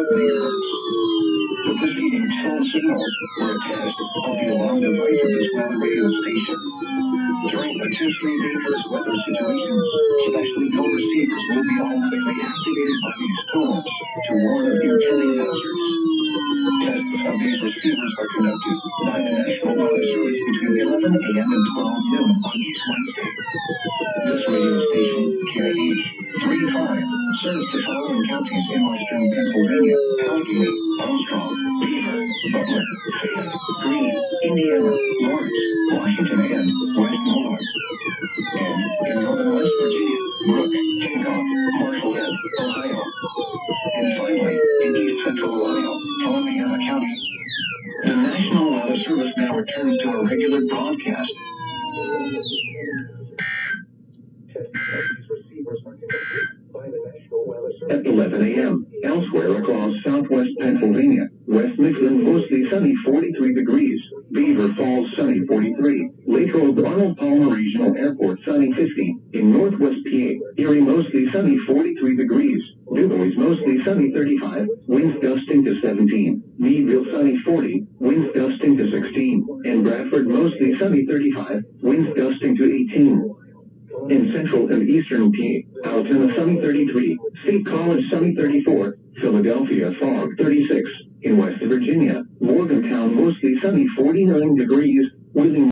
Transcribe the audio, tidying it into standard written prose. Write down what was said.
megahertz. The preceding tone signals were a test of the alarm device of this weather radio station. During potentially dangerous weather situations, specially built receivers will be automatically activated by these tones to warn of impending hazards. Tests of these receivers are conducted by the National Weather Service between 11 a.m. and 12 noon on each Wednesday. This radio station, KIH35, serves the following counties in western Pennsylvania: Allegheny, Armstrong, Beaver, Butler, Fayette, Greene, Indiana, Lawrence, Washington, and Westmoreland. And in northern West Virginia, Brooke, Hancock, Marshall, and Ohio. And finally, in east central Ohio, Columbiana County. The National Weather Service now returns to a regular broadcast. At 11 a.m., elsewhere across southwest Pennsylvania, West Mifflin mostly sunny 43 degrees, Beaver Falls sunny 43, Latrobe Arnold Palmer Regional Airport sunny 50, in northwest PA, Erie mostly sunny 43 degrees, DuBois mostly sunny 35, winds gusting to 17, Meadville sunny 40, winds gusting to 16, and Bradford mostly sunny 35, winds gusting to 18. In central and eastern PA, Altoona sunny 33, State College sunny 34, Philadelphia fog 36. In West Virginia, Morgantown mostly sunny 49 degrees, Wheeling